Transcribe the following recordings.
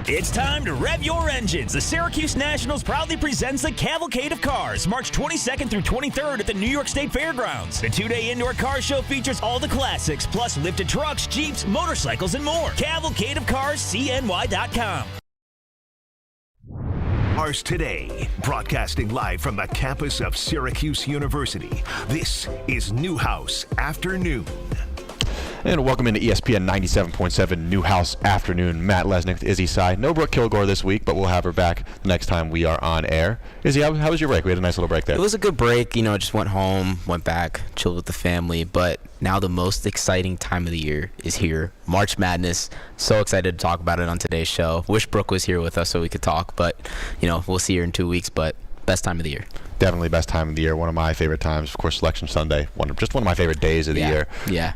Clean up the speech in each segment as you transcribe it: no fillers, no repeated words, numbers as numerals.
It's time to rev your engines. The Syracuse Nationals proudly presents the Cavalcade of Cars, March 22nd through 23rd at the New York State Fairgrounds. The two-day indoor car show features all the classics, plus lifted trucks, Jeeps, motorcycles, and more. Cavalcade of Cars, CNY.com. Ours Today, broadcasting live from the campus of Syracuse University. This is Newhouse Afternoon. And welcome into ESPN 97.7 Newhouse Afternoon. Matt Lesnick with Izzy Sy. No Brooke Kilgore this week, but we'll have her back the next time we are on air. Izzy, how was your break? We had a nice little break there. It was a good break. Just went home, went back, chilled with the family. But now the most exciting time of the year is here. March Madness. So excited to talk about it on today's show. Wish Brooke was here with us so we could talk. But, we'll see her in 2 weeks. But best time of the year. Definitely best time of the year. One of my favorite times, of course, Selection Sunday. Just one of my favorite days of the year. Yeah.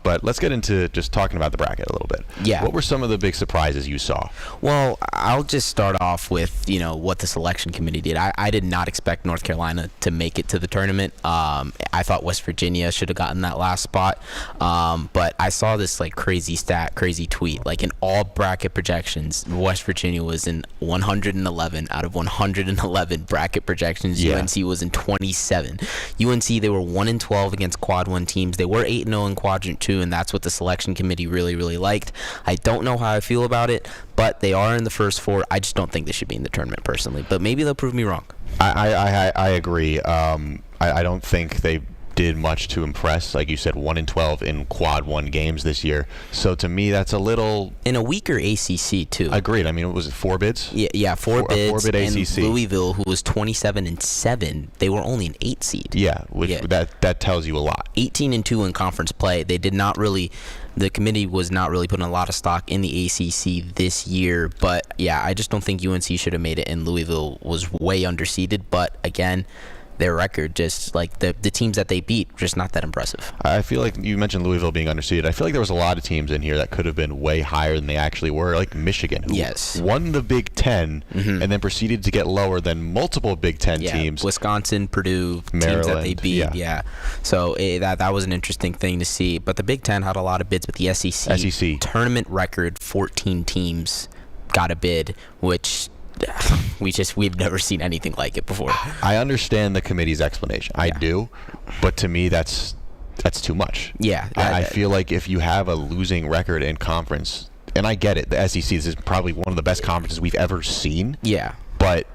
But let's get into just talking about the bracket a little bit. Yeah. What were some of the big surprises you saw? Well, I'll just start off with, what the selection committee did. I did not expect North Carolina to make it to the tournament. I thought West Virginia should have gotten that last spot. But I saw this crazy tweet. In all bracket projections, West Virginia was in 111 out of 111 bracket projections. Yeah. UNC was in 27. UNC, they were 1-12 against Quad 1 teams. They were 8-0 in Quadrant 2, and that's what the selection committee really, really liked. I don't know how I feel about it, but they are in the first four. I just don't think they should be in the tournament personally, but maybe they'll prove me wrong. I agree. I don't think they did much to impress. Like you said, 1-12 in Quad 1 games this year. So to me, that's a little... In a weaker ACC, too. Agreed. I mean, was it 4 bids? Yeah, 4 bids. 4-bid ACC. And Louisville, who was 27-7, they were only an 8 seed. Yeah, that tells you a lot. 18-2 in conference play. They did not really... The committee was not really putting a lot of stock in the ACC this year. But, yeah, I just don't think UNC should have made it, and Louisville was way underseeded. But, again... Their record, just like the teams that they beat, just not that impressive. I feel like you mentioned Louisville being underseeded. I feel like there was a lot of teams in here that could have been way higher than they actually were, like Michigan, who won the Big Ten and then proceeded to get lower than multiple Big Ten teams. Wisconsin, Purdue, Maryland, teams that they beat. Yeah. So that was an interesting thing to see. But the Big Ten had a lot of bids, but the SEC tournament record, 14 teams got a bid, which... we've never seen anything like it before. I understand the committee's explanation. I do, but to me that's too much. Yeah. I feel like if you have a losing record in conference, and I get it, the SEC is probably one of the best conferences we've ever seen. Yeah. But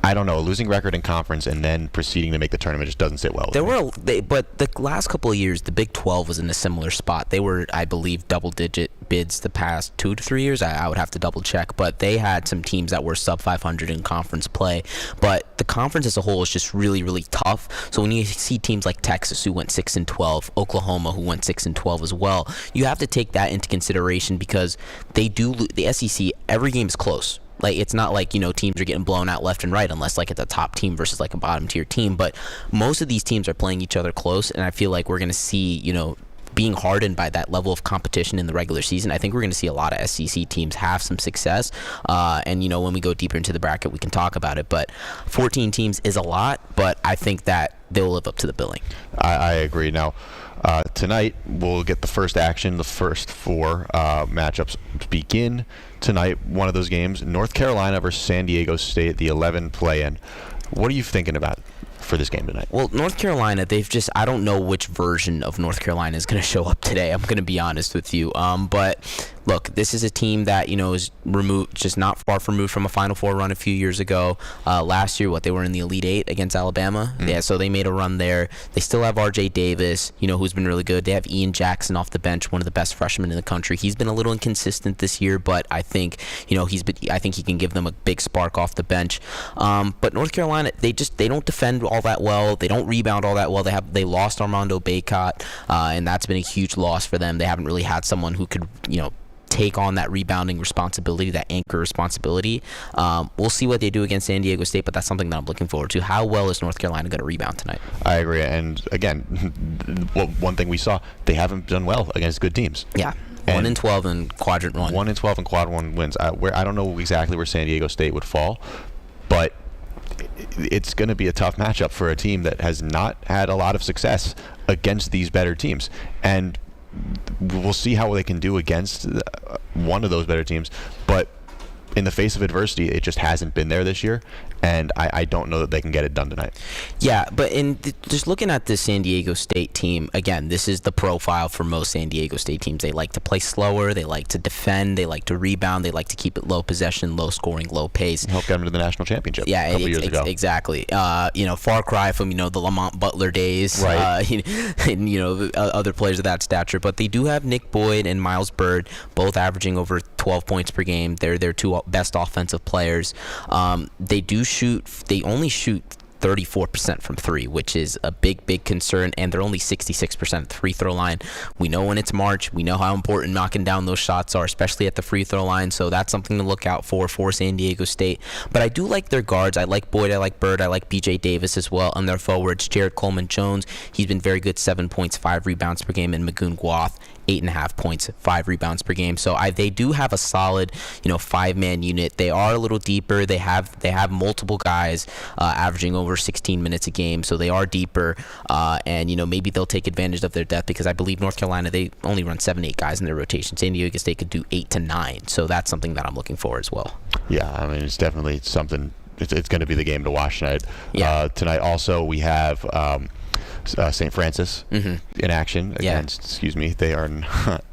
I don't know, a losing record in conference and then proceeding to make the tournament just doesn't sit well with me. But the last couple of years, the Big 12 was in a similar spot. They were, I believe, double-digit bids the past 2 to 3 years. I would have to double-check. But they had some teams that were sub-500 in conference play. But the conference as a whole is just really, really tough. So when you see teams like Texas, who went 6-12, Oklahoma, who went 6-12 as well, you have to take that into consideration because the SEC, every game is close. It's not like, teams are getting blown out left and right unless, it's a top team versus, a bottom-tier team. But most of these teams are playing each other close, and I feel like we're going to see, being hardened by that level of competition in the regular season. I think we're going to see a lot of SEC teams have some success. And, when we go deeper into the bracket, we can talk about it. But 14 teams is a lot, but I think that they'll live up to the billing. I agree. Now, tonight we'll get the first action. The first 4 matchups begin tonight. One of those games, North Carolina versus San Diego State, the 11 play-in. What are you thinking about for this game tonight? Well, North Carolina, I don't know which version of North Carolina is going to show up today. I'm going to be honest with you. But look, this is a team that, is just not far removed from a Final Four run a few years ago. Last year, they were in the Elite Eight against Alabama. Yeah, so they made a run there. They still have R.J. Davis, who's been really good. They have Ian Jackson off the bench, one of the best freshmen in the country. He's been a little inconsistent this year, but I think, I think he can give them a big spark off the bench. But North Carolina, they don't defend all that well. They don't rebound all that well. They lost Armando Bacot, and that's been a huge loss for them. They haven't really had someone who could, take on that rebounding responsibility, that anchor responsibility. We'll see what they do against San Diego State, but that's something that I'm looking forward to. How well is North Carolina going to rebound tonight? I agree. And again, one thing we saw, they haven't done well against good teams. Yeah. 1-12 in Quadrant 1. 1-12 in Quad 1 wins. I don't know exactly where San Diego State would fall, but it's going to be a tough matchup for a team that has not had a lot of success against these better teams. And we'll see how they can do against one of those better teams. But in the face of adversity, it just hasn't been there this year, and I don't know that they can get it done tonight. Yeah, but just looking at the San Diego State team, again, this is the profile for most San Diego State teams. They like to play slower, they like to defend, they like to rebound, they like to keep it low possession, low scoring, low pace. Help get them to the national championship yeah, a couple years ago. Exactly. Far cry from, the Lamont Butler days, right. And, other players of that stature. But they do have Nick Boyd and Miles Bird, both averaging over 12 points per game. They're their two best offensive players. They only shoot 34% from three, which is a big concern, and they're only 66% at the free throw line. We know when it's March, we know how important knocking down those shots are, especially at the free throw line, so that's something to look out for San Diego State. But I do like their guards. I like Boyd, I like Bird, I like BJ Davis as well, and their forwards, Jared Coleman-Jones, he's been very good, 7 points, 5 rebounds per game, and Magoon Guath, 8.5 points, 5 rebounds per game. So they do have a solid, 5-man unit. They are a little deeper. They have multiple guys averaging over 16 minutes a game, so they are deeper. And maybe they'll take advantage of their depth, because I believe North Carolina, they only run 7-8 guys in their rotation. San Diego State could do 8 to 9. So that's something that I'm looking for as well. Yeah, I mean, it's definitely something. It's going to be the game to watch tonight. Yeah. Tonight also we have St. Francis in action against, they are not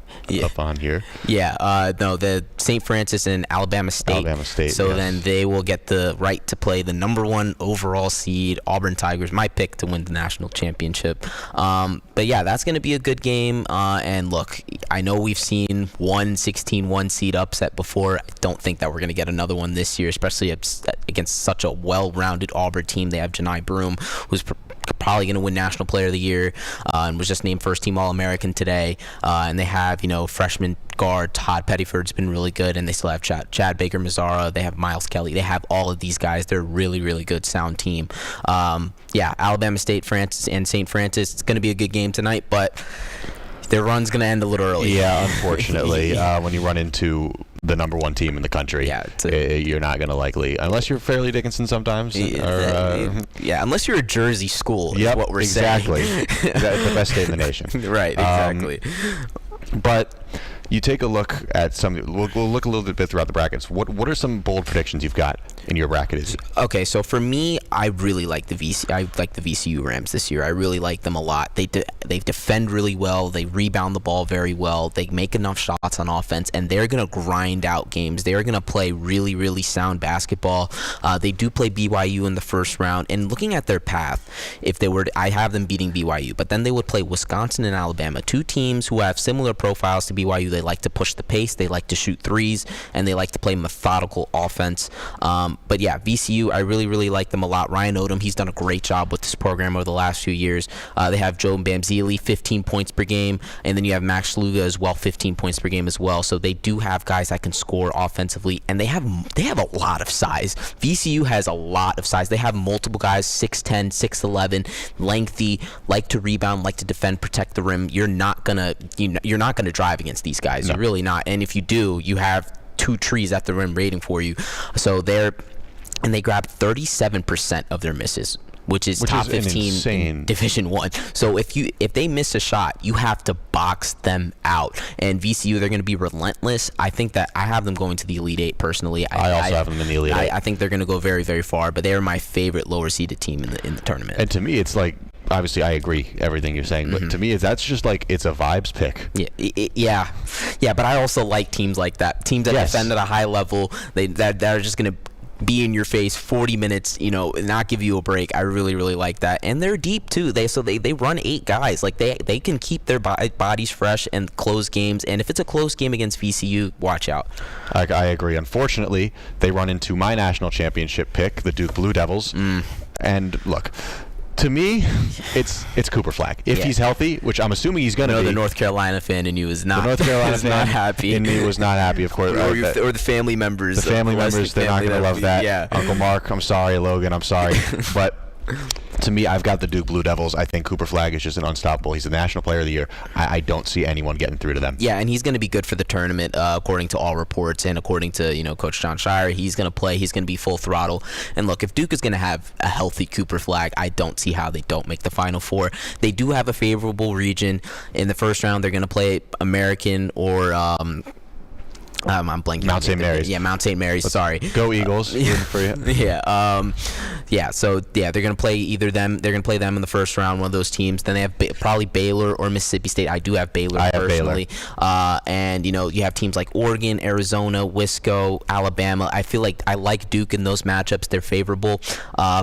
up on here. Yeah, no, the St. Francis and Alabama State. So then they will get the right to play the number 1 overall seed Auburn Tigers, my pick to win the national championship. But yeah, that's going to be a good game. And look, I know we've seen 16-1 seed upset before. I don't think that we're going to get another one this year, especially against such a well-rounded Auburn team. They have Janai Broome, who's probably going to win National Player of the Year, and was just named First Team All-American today. And they have, freshman guard Todd Pettiford's been really good, and they still have Chad Baker-Mazara. They have Miles Kelly. They have all of these guys. They're a really, really good, sound team. Alabama State, Francis, and St. Francis. It's going to be a good game tonight, but their run's going to end a little early. Yeah, unfortunately. When you run into the number 1 team in the country, you're not going to likely, unless you're Fairleigh Dickinson sometimes. Unless you're a Jersey school, is what we're exactly. saying. That's the best state in the nation. Right, exactly. But you take a look at some. We'll look a little bit throughout the brackets. What are some bold predictions you've got in your bracket? Okay, so for me, I really like the VCU Rams this year. I really like them a lot. They defend really well. They rebound the ball very well. They make enough shots on offense, and they're gonna grind out games. They're gonna play really, really sound basketball. They do play BYU in the first round, and looking at their path, I have them beating BYU, but then they would play Wisconsin and Alabama, 2 teams who have similar profiles to BYU. They like to push the pace, they like to shoot threes, and they like to play methodical offense. But yeah, VCU, I really, really like them a lot. Ryan Odom, he's done a great job with this program over the last few years. They have Joe Bamzili, 15 points per game, and then you have Max Sluga as well, 15 points per game as well. So they do have guys that can score offensively, and they have a lot of size. VCU has a lot of size. They have multiple guys, 6'10", 6'11", lengthy, like to rebound, like to defend, protect the rim. You're not gonna drive against these guys. No. You're really not. And if you do, you have 2 trees at the rim waiting for you. So they grab 37% of their misses, which is top 15 in Division I. So if they miss a shot, you have to box them out. And VCU, they're going to be relentless. I think that I have them going to the Elite Eight personally. I also have them in the Elite Eight. I think they're going to go very, very far, but they are my favorite lower seeded team in the tournament. And to me, it's like, obviously I agree everything you're saying, but to me that's just like, it's a vibes pick. Yeah, but I also like teams like that. Teams that defend at a high level, that are just going to be in your face 40 minutes, and not give you a break. I really, really like that. And they're deep too. They run 8 guys. Like they can keep their bodies fresh and close games. And if it's a close game against VCU, watch out. I agree. Unfortunately, they run into my national championship pick, the Duke Blue Devils. And look, to me, it's Cooper Flag. If he's healthy, which I'm assuming he's going to be. The North Carolina fan in you is not. The North Carolina fan not happy. in me was not happy, of course. Or the family members. The family members, they're not going to love that. Yeah. Uncle Mark, I'm sorry. Logan, I'm sorry. But to me, I've got the Duke Blue Devils. I think Cooper Flag is just an unstoppable. He's the National Player of the Year. I don't see anyone getting through to them. Yeah, and he's going to be good for the tournament, according to all reports, and according to Coach John Shire. He's going to play. He's going to be full throttle. And look, if Duke is going to have a healthy Cooper Flag, I don't see how they don't make the Final Four. They do have a favorable region. In the first round, they're going to play American or I'm blanking. Mount St. Mary's. Yeah, Mount St. Mary's. Sorry. Go Eagles. For you. Yeah. So they're gonna play either them. They're gonna play them in the first round, one of those teams. Then they have probably Baylor or Mississippi State. I do have Baylor personally. And you have teams like Oregon, Arizona, Wisco, Alabama. I feel like I like Duke in those matchups. They're favorable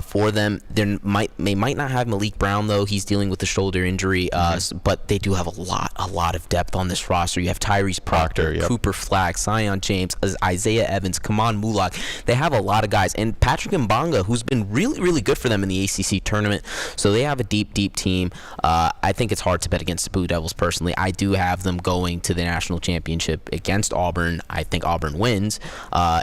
for them. They might not have Malik Brown though. He's dealing with a shoulder injury. But they do have a lot of depth on this roster. You have Tyrese Proctor, Cooper Flack, Zion James, Isaiah Evans, Kaman Mulak. They have a lot of guys. And Patrick Mbanga, who's been really, really good for them in the ACC tournament. So they have a deep, deep team. I think it's hard to bet against the Blue Devils personally. I do have them going to the national championship against Auburn. I think Auburn wins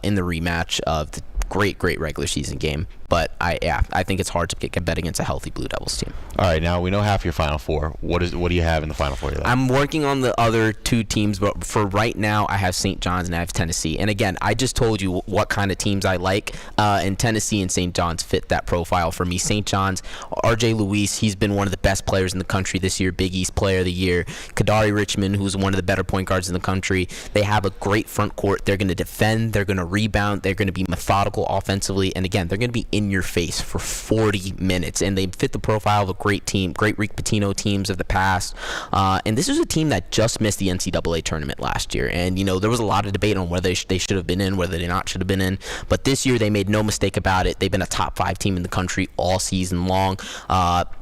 in the rematch of the great regular season game. But I think it's hard to bet against a healthy Blue Devils team. All right, now we know half your Final Four. What do you have in the Final Four? I'm working on the other two teams, but for right now, I have St. John's and I have Tennessee. And again, I just told you what kind of teams I like, and Tennessee and St. John's fit that profile for me. St. John's, R.J. Luis, he's been one of the best players in the country this year, Big East Player of the Year. Kadari Richmond, who's one of the better point guards in the country. They have a great front court. They're going to defend. They're going to rebound. They're going to be methodical offensively. And again, they're going to be in your face for 40 minutes, and they fit the profile of a great team, great Rick Pitino teams of the past. And this is a team that just missed the NCAA tournament last year, and there was a lot of debate on whether they should have been in, whether they not should have been in. But this year, they made no mistake about it. They've been a top 5 team in the country all season long.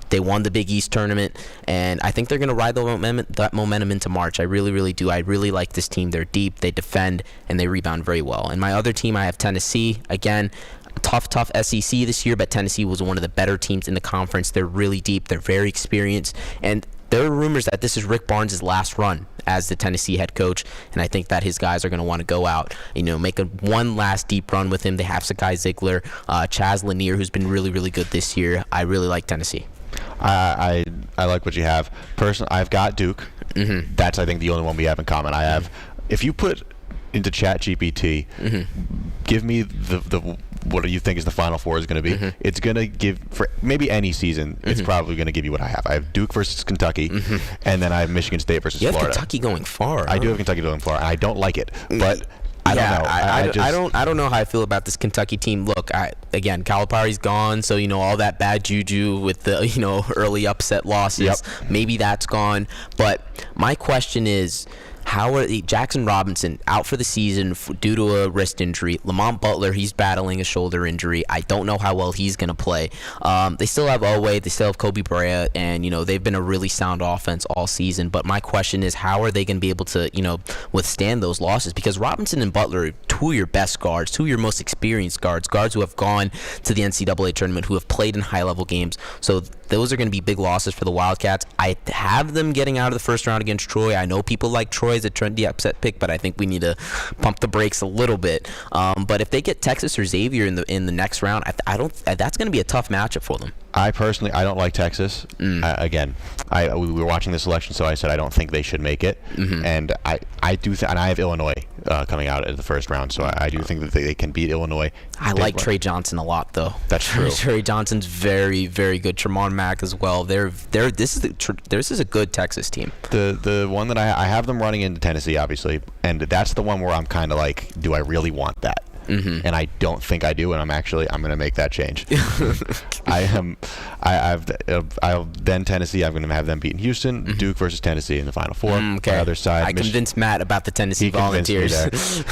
They won the Big East tournament, and I think they're going to ride that momentum into March. I really, really do. I really like this team. They're deep, they defend, and they rebound very well. And my other team, I have Tennessee. Again, tough SEC this year, but Tennessee was one of the better teams in the conference. They're really deep. They're very experienced. And there are rumors that this is Rick Barnes' last run as the Tennessee head coach, and I think that his guys are going to want to go out, make one last deep run with him. They have Sakai Ziegler, Chaz Lanier, who's been really, really good this year. I really like Tennessee. I like what you have. Personally, I've got Duke. Mm-hmm. That's, I think, the only one we have in common. I have, if you put into ChatGPT, give me the what do you think is the Final Four is going to be? It's going to give, for maybe any season, it's probably going to give you what I have. I have Duke versus Kentucky, and then I have Michigan State versus Florida. You have Kentucky going far. I do have Kentucky going far, and I don't like it, but I don't know. I don't know how I feel about this Kentucky team. Look, again, Calipari's gone, so all that bad juju with the early upset losses. Maybe that's gone. But my question is, how are Jackson Robinson out for the season due to a wrist injury? Lamont Butler, he's battling a shoulder injury. I don't know how well he's going to play. They still have Oweh, they still have Kobe Bryant, and they've been a really sound offense all season. But my question is, how are they going to be able to withstand those losses? Because Robinson and Butler are two of your best guards, two of your most experienced guards who have gone to the NCAA tournament, who have played in high-level games. So those are going to be big losses for the Wildcats. I have them getting out of the first round against Troy. I know people like Troy as a trendy upset pick, but I think we need to pump the brakes a little bit. But if they get Texas or Xavier in the next round, I don't. That's going to be a tough matchup for them. I don't like Texas. Again, we were watching this election, so I said I don't think they should make it, and I do, and I have Illinois coming out in the first round, so I do think that they can beat Illinois. I like Trey Johnson a lot, though. That's true. Trey Johnson's very, very good. Tremont Mack as well. This is a good Texas team. The one that I have them running into Tennessee, obviously, and that's the one where I'm kind of like, do I really want that? And I don't think I do, and I'm going to make that change. Then Tennessee, I'm going to have them beating Houston, Duke versus Tennessee in the Final Four. Okay. On the other side, I convinced Matt about the Tennessee Volunteers.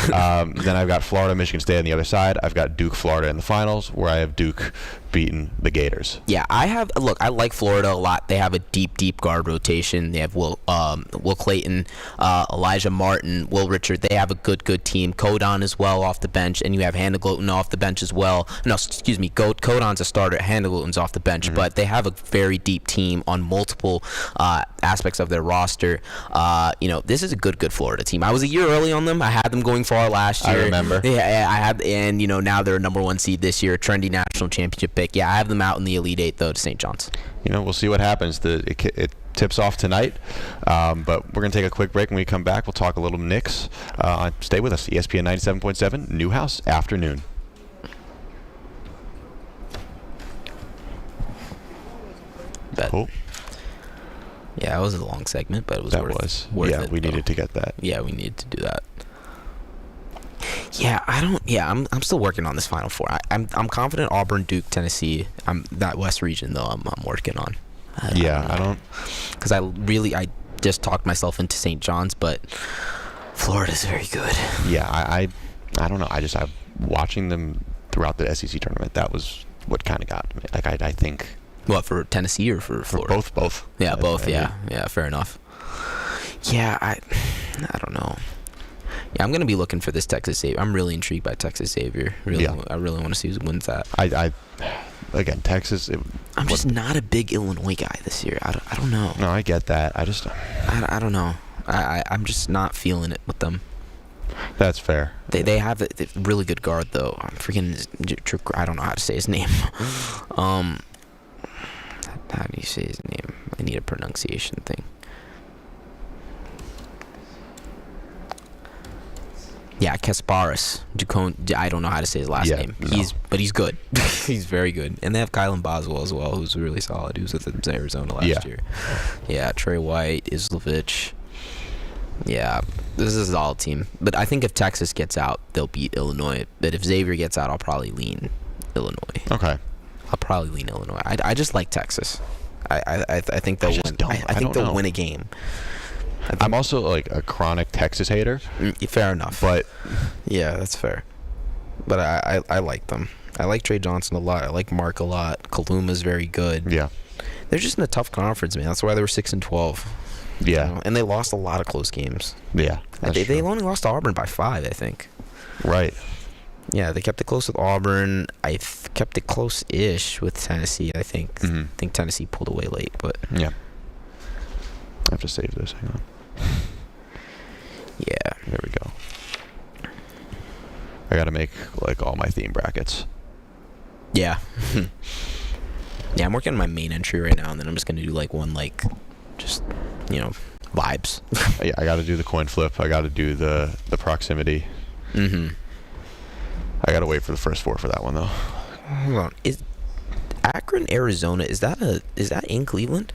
Then I've got Florida, Michigan State on the other side. I've got Duke, Florida in the finals, where I have Duke beating the Gators. Yeah, I like Florida a lot. They have a deep guard rotation. They have Will Clayton, Elijah Martin, Will Richard. They have a good team. Codon as well off the bench, and you have Handegloten off the bench as well. No, excuse me, Codon's a starter. Handegloten's off the bench, but they have a very deep team on multiple aspects of their roster. This is a good Florida team. I was a year early on them. I had them going far last year. I remember. Yeah, I have, and now they're a number 1 seed this year, trendy national championship pick. Yeah, I have them out in the Elite Eight though to St. John's. We'll see what happens. It tips off tonight, but we're going to take a quick break. When we come back, we'll talk a little Knicks. Stay with us. ESPN 97.7, Newhouse Afternoon. Cool. Yeah, that was a long segment, but it was worth it. Yeah, we needed to get that. Yeah, we needed to do that. Yeah, I'm still working on this Final Four. I'm confident Auburn, Duke, Tennessee. That West region though. I'm working on. I don't. Because I just talked myself into St. John's, but Florida's very good. Yeah, I don't know. I'm watching them throughout the SEC tournament. That was what kind of got me. Like I think. What, for Tennessee or for Florida? Both. Yeah, both. Yeah, fair enough. Yeah, I don't know. Yeah, I'm gonna be looking for this Texas Xavier. I'm really intrigued by Texas Xavier. Really, yeah. I really want to see who wins that. Again, Texas. I'm just not a big Illinois guy this year. I don't know. No, I get that. I don't know. I'm just not feeling it with them. That's fair. They have a really good guard though. I'm freaking. I don't know how to say his name. How do you say his name? I need a pronunciation thing. Yeah, Kasparis. I don't know how to say his last name. No. But he's good. He's very good. And they have Kylan Boswell as well, who's really solid. He was with Arizona last year. Yeah, Trey White, Islovich. Yeah, this is all team. But I think if Texas gets out, they'll beat Illinois. But if Xavier gets out, I'll probably lean Illinois. Okay. I'll probably lean Illinois. I just like Texas. I think they'll win. I think they'll win a game. I'm also like a chronic Texas hater. Fair enough. But yeah, that's fair. But I like them. I like Trey Johnson a lot. I like Mark a lot. Kaluma's very good. Yeah. They're just in a tough conference, man. That's why they were 6-12. Yeah. You know? And they lost a lot of close games. Yeah. They only lost to Auburn by 5, I think. Right. Yeah, they kept it close with Auburn. I kept it close-ish with Tennessee, I think. Mm-hmm. I think Tennessee pulled away late, but... Yeah. I have to save this. Hang on. Yeah. There we go. I got to make, like, all my theme brackets. Yeah. Yeah, I'm working on my main entry right now, and then I'm just going to do, like, one, like, just, vibes. Yeah, I got to do the coin flip. I got to do the proximity. Mm-hmm. I got to wait for the first 4 for that one, though. Hold on. Is Akron, Arizona, is that in Cleveland?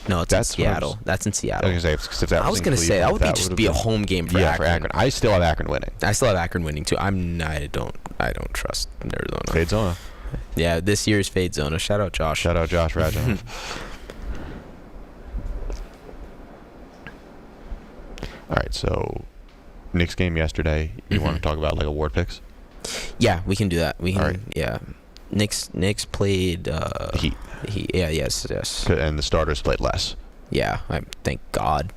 No, it's in Seattle. That's in Seattle. I was going to say, that would just be a home game for Akron. For Akron. I still have Akron winning. I still have Akron winning too. I don't trust Arizona. Fade Zona. Yeah, this year's Fade Zona. Shout out Josh. Radjanov. All right, so Knicks game yesterday. You want to talk about like award picks? Yeah, we can do that. We can. All right. Yeah, Knicks played Heat. Yeah, yes. And the starters played less. Yeah, thank God.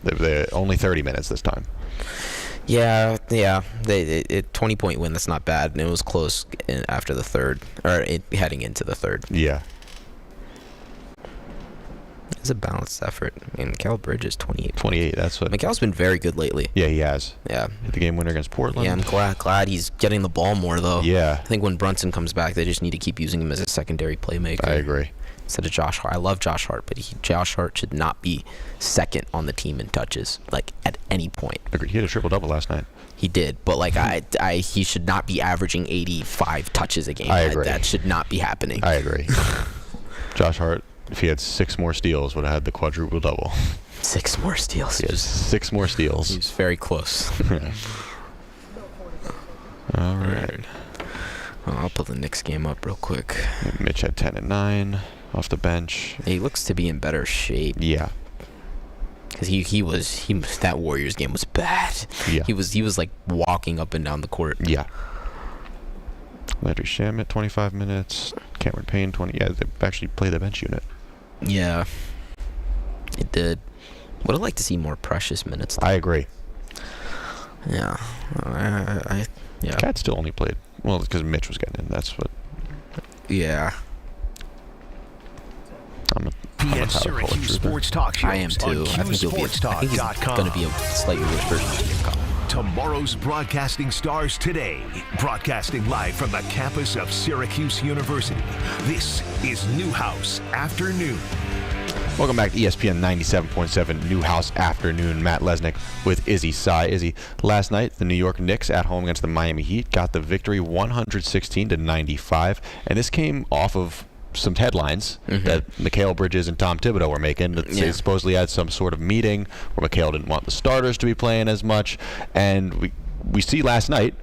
They're only 30 minutes this time. Yeah. They 20-point win. That's not bad, and it was close after the third, or heading into the third. Yeah. It's a balanced effort. I mean, Mikal Bridges 28. 28. That's what. Mikal's been very good lately. Yeah, he has. Yeah. Hit the game winner against Portland. Yeah, I'm glad he's getting the ball more though. Yeah. I think when Brunson comes back, they just need to keep using him as a secondary playmaker. I agree. Instead of Josh Hart. I love Josh Hart, but Josh Hart should not be second on the team in touches, like at any point. Agreed. He had a triple-double last night. He did, but like he should not be averaging 85 touches a game. I agree. That should not be happening. I agree. Josh Hart, if he had 6 more steals, would have had the quadruple double. 6 more steals. He has 6 more steals. He's very close. All right. I'll pull the Knicks game up real quick. Mitch had 10 and 9 off the bench. He looks to be in better shape. Yeah. Because he was that Warriors game was bad. Yeah. He was like walking up and down the court. Yeah. Landry Shamet 25 minutes. Cameron Payne 20. Yeah, they actually played the bench unit. Yeah. It did. Would have liked to see more Precious minutes though. I agree. Yeah. Yeah. Cat still only played because Mitch was getting in. That's what. Yeah. The Syracuse Sports Talk Show. I am too. I think he's going to be a slightly worse version of Jim Collins. Tomorrow's broadcasting stars today. Broadcasting live from the campus of Syracuse University. This is Newhouse Afternoon. Welcome back to ESPN 97.7 Newhouse Afternoon. Matt Lesnick with Izzy Sy. Izzy, last night the New York Knicks at home against the Miami Heat got the victory 116-95, and this came off of some headlines that Mikal Bridges and Tom Thibodeau were making. They supposedly had some sort of meeting where Mikal didn't want the starters to be playing as much, and we see last night,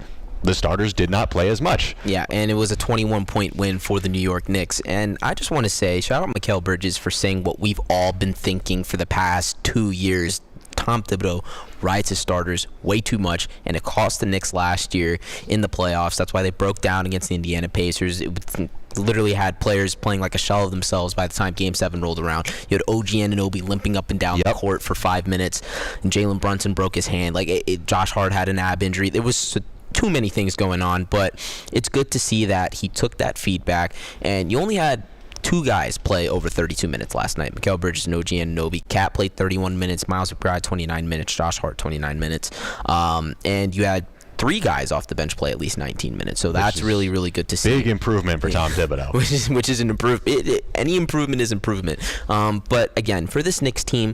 the starters did not play as much. Yeah, and it was a 21-point win for the New York Knicks. And I just want to say, shout out Mikal Bridges for saying what we've all been thinking for the past 2 years. Tom Thibodeau rides his starters way too much, and it cost the Knicks last year in the playoffs. That's why they broke down against the Indiana Pacers. It literally had players playing like a shell of themselves by the time Game 7 rolled around. You had OG Anunoby limping up and down the court for 5 minutes, and Jalen Brunson broke his hand. Josh Hart had an ab injury. There was too many things going on, but it's good to see that he took that feedback, and you only had 2 guys play over 32 minutes last night. Mikal Bridges and OG Anunoby. Cat played 31 minutes. Miles McBride 29 minutes. Josh Hart 29 minutes. And you had 3 guys off the bench play at least 19 minutes. So that's really, really good to see. Big improvement for Tom Thibodeau. Which is an improvement. Any improvement is improvement. But again, for this Knicks team,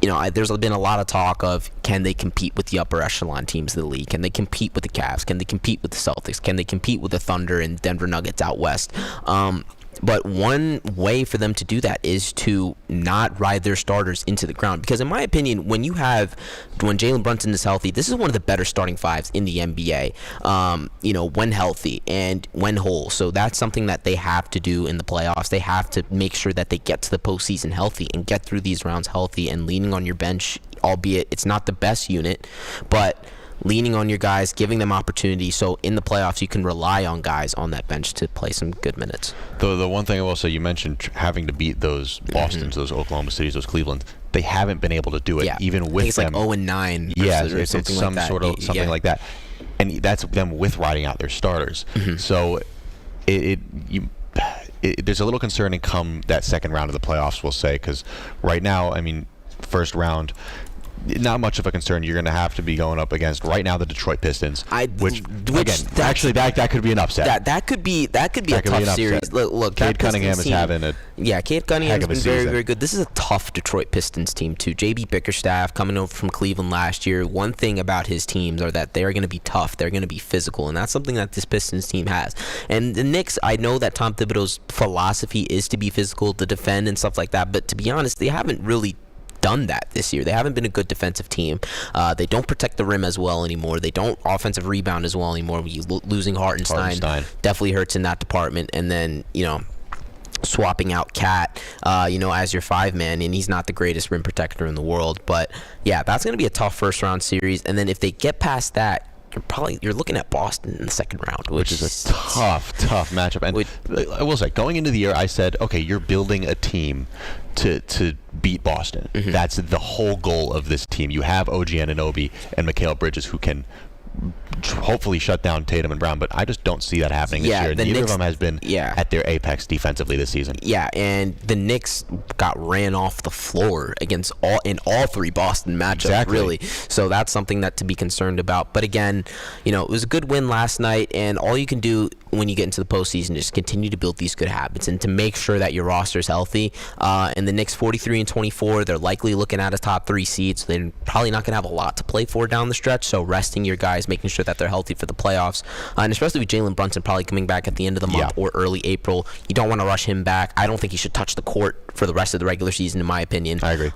there's been a lot of talk of, can they compete with the upper echelon teams of the league? Can they compete with the Cavs? Can they compete with the Celtics? Can they compete with the Thunder and Denver Nuggets out west? But one way for them to do that is to not ride their starters into the ground. Because in my opinion, when Jalen Brunson is healthy, this is one of the better starting fives in the NBA, when healthy and when whole. So that's something that they have to do in the playoffs. They have to make sure that they get to the postseason healthy and get through these rounds healthy, and leaning on your bench, albeit it's not the best unit, but leaning on your guys, giving them opportunity, so in the playoffs you can rely on guys on that bench to play some good minutes. The one thing I will say, you mentioned having to beat those Bostons, those Oklahoma Cities, those Cleveland. They haven't been able to do it, even with them. It's like 0-9. Yeah, it's some like sort of something like that, and that's them with riding out their starters. So there's a little concerning come that second round of the playoffs, we'll say, because right now, I mean, first round, not much of a concern. You're going to have to be going up against right now the Detroit Pistons, which again, actually that could be an upset. That could be a tough series. Look, Cade Cunningham is having a Cade Cunningham's been very, very good. This is a tough Detroit Pistons team too. JB Bickerstaff coming over from Cleveland last year. One thing about his teams are that they are going to be tough. They're going to be physical, and that's something that this Pistons team has. And the Knicks, I know that Tom Thibodeau's philosophy is to be physical, to defend and stuff like that. But to be honest, they haven't really done that this year. They haven't been a good defensive team. They don't protect the rim as well anymore. They don't offensive rebound as well anymore. Losing Hartenstein definitely hurts in that department. And then, swapping out Cat, as your 5-man, and he's not the greatest rim protector in the world. But yeah, that's going to be a tough first round series. And then if they get past that, you're looking at Boston in the second round, which is a tough matchup. And I will say, going into the year, I said, okay, you're building a team to beat Boston. That's the whole goal of this team. You have OG Anunoby and Mikal Bridges who can hopefully shut down Tatum and Brown, but I just don't see that happening this year. Neither of them has been at their apex defensively this season. Yeah, and the Knicks got ran off the floor in all 3 Boston matchups, really. So that's something that to be concerned about. But again, it was a good win last night, and all you can do when you get into the postseason is continue to build these good habits and to make sure that your roster is healthy. And the Knicks 43-24, they're likely looking at a top 3 seed, so they're probably not going to have a lot to play for down the stretch. So resting your guys, making sure that they're healthy for the playoffs, and especially with Jalen Brunson probably coming back at the end of the month or early April, you don't want to rush him back. I don't think he should touch the court for the rest of the regular season, in my opinion. I agree.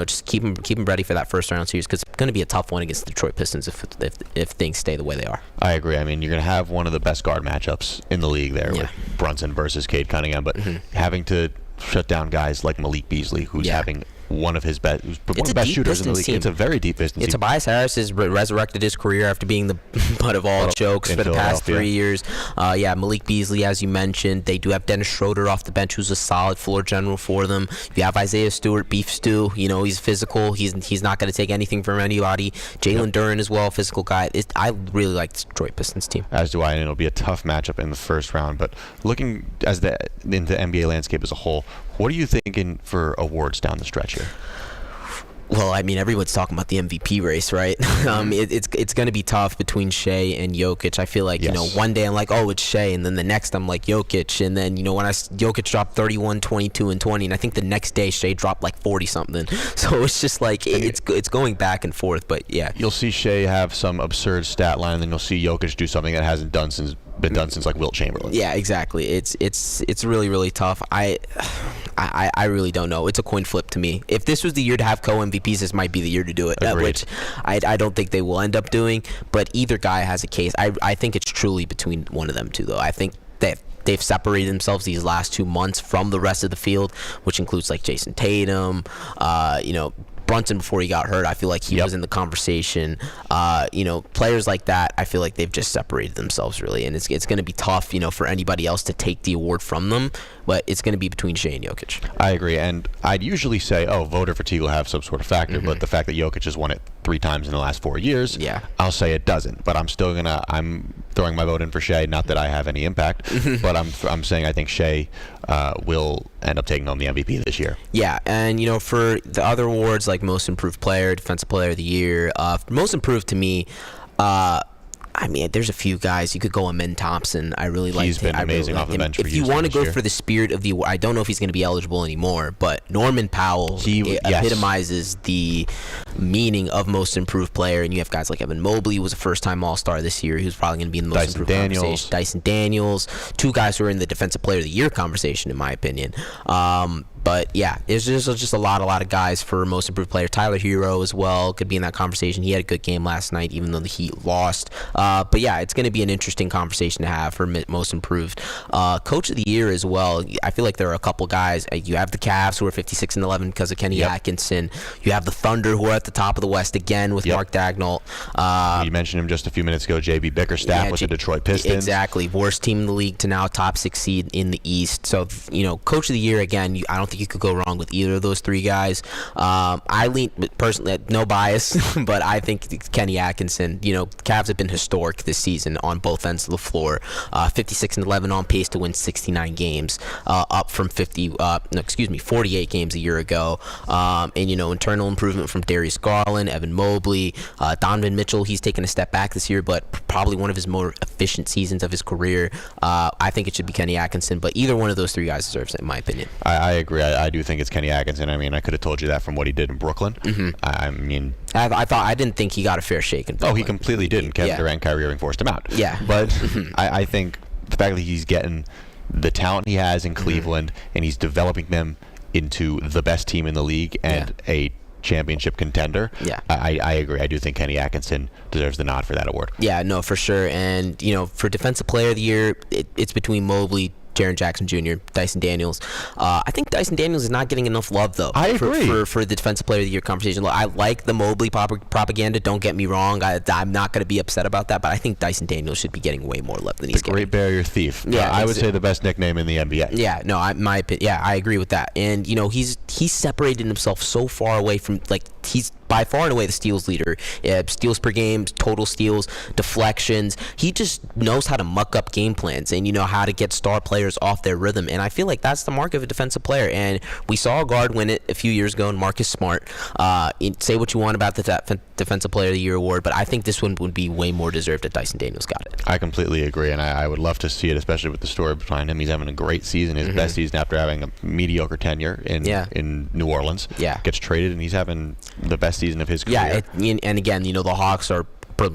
Just keep him ready for that first round series, because it's going to be a tough one against the Detroit Pistons if things stay the way they are. I agree. I mean, you're going to have one of the best guard matchups in the league there with Brunson versus Cade Cunningham, but having to shut down guys like Malik Beasley, who's having one of the best shooters in the league. It's a very deep Pistons team. Tobias Harris has resurrected his career after being the butt of all jokes for the past 3 years. Malik Beasley, as you mentioned. They do have Dennis Schroeder off the bench, who's a solid floor general for them. You have Isaiah Stewart, Beef Stew. He's physical. He's not going to take anything from anybody. Jalen Duren as well, physical guy. I really like the Detroit Pistons team. As do I, and it'll be a tough matchup in the first round. But looking into the NBA landscape as a whole, what are you thinking for awards down the stretch here? Well, I mean, everyone's talking about the MVP race, right? It's going to be tough between Shea and Jokic. I feel like, one day I'm like, oh, it's Shea, and then the next I'm like Jokic, and then, when Jokic dropped 31, 22, and 20, and I think the next day Shea dropped like 40-something. So it's just like, it's going back and forth, but yeah. You'll see Shea have some absurd stat line, and then you'll see Jokic do something that hasn't been done since like Wilt Chamberlain. Yeah, exactly. It's really, really tough. I I really don't know. It's a coin flip to me. If this was the year to have co-MVPs, this might be the year to do it, which I don't think they will end up doing. But either guy has a case. I think it's truly between one of them two, though. I think that they've separated themselves these last 2 months from the rest of the field, which includes like Jason Tatum, Brunson before he got hurt. I feel like he was in the conversation. Players like that, I feel like they've just separated themselves really, and it's going to be tough, for anybody else to take the award from them. But it's going to be between Shea and Jokic. I agree, and I'd usually say, voter fatigue will have some sort of factor, but the fact that Jokic has won it 3 times in the last 4 years, I'll say it doesn't. But I'm throwing my vote in for Shea. Not that I have any impact, but I'm saying I think Shea will end up taking home the MVP this year. Yeah, and for the other awards like Most Improved Player, Defensive Player of the Year, Most Improved to me. There's a few guys. You could go Amin Thompson. I really like him. He's been amazing off the bench for If you want to go for the spirit of the award, I don't know if he's going to be eligible anymore, but Norman Powell epitomizes the meaning of Most Improved Player, and you have guys like Evan Mobley, who was a first-time All-Star this year, who's probably going to be in the Most Improved conversation. Dyson Daniels, 2 guys who are in the Defensive Player of the Year conversation, in my opinion. But yeah, there's just a lot of guys for Most Improved Player. Tyler Hero as well could be in that conversation. He had a good game last night, even though the Heat lost. But yeah, it's going to be an interesting conversation to have for Most Improved. Coach of the Year as well. I feel like there are a couple guys. You have the Cavs, who are 56-11 because of Kenny Atkinson. You have the Thunder, who are at the top of the West again with Mark Daigneault. You mentioned him just a few minutes ago. JB Bickerstaff with the Detroit Pistons. Exactly, worst team in the league to now top 6 seed in the East. So Coach of the Year again. I don't think you could go wrong with either of those 3 guys. I lean personally, no bias, but I think Kenny Atkinson. Cavs have been historic this season on both ends of the floor. 56-11 on pace to win 69 games, up from 48 games a year ago. And internal improvement from Darius Garland, Evan Mobley, Donovan Mitchell. He's taken a step back this year, but probably one of his more efficient seasons of his career. I think it should be Kenny Atkinson, but either one of those 3 guys deserves it, in my opinion. I agree. I do think it's Kenny Atkinson. I could have told you that from what he did in Brooklyn. I didn't think he got a fair shake in Brooklyn. Oh, he completely didn't. Kevin Durant, Kyrie Irving forced him out. Yeah. But I think the fact that he's getting the talent he has in Cleveland and he's developing them into the best team in the league and a championship contender. Yeah, I agree. I do think Kenny Atkinson deserves the nod for that award. Yeah, no, for sure. And for Defensive Player of the Year, it's between Mobley, Jaren Jackson Jr., Dyson Daniels. I think Dyson Daniels is not getting enough love, though. I agree. For the Defensive Player of the Year conversation. I like the Mobley propaganda. Don't get me wrong. I'm not going to be upset about that, but I think Dyson Daniels should be getting way more love than he's getting. The Great Barrier Thief. Yeah, I would say the best nickname in the NBA. Yeah, no, my opinion. Yeah, I agree with that. And he's separated himself so far away from he's by far and away the steals leader. Steals per game, total steals, deflections. He just knows how to muck up game plans and how to get star players off their rhythm. And I feel like that's the mark of a defensive player. And we saw a guard win it a few years ago in Marcus Smart. Say what you want about the Defensive Player of the Year award, but I think this one would be way more deserved if Dyson Daniels got it. I completely agree, and I would love to see it, especially with the story behind him. He's having a great season, his best season after having a mediocre tenure in New Orleans. Yeah, gets traded, and he's having the best season of his career. Yeah, and again, the Hawks are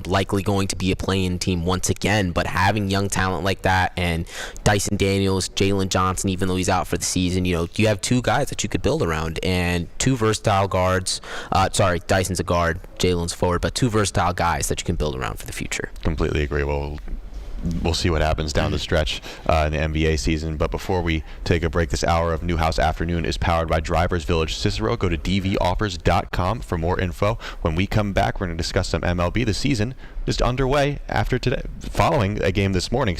likely going to be a play-in team once again, but having young talent like that and Dyson Daniels, Jalen Johnson, even though he's out for the season, you have 2 guys that you could build around and 2 versatile guards. Dyson's a guard, Jalen's forward, but 2 versatile guys that you can build around for the future. Completely agree. We'll see what happens down the stretch in the NBA season. But before we take a break, this hour of Newhouse Afternoon is powered by Drivers Village Cicero. Go to dvoffers.com for more info. When we come back, we're going to discuss some MLB. The season just underway following a game this morning,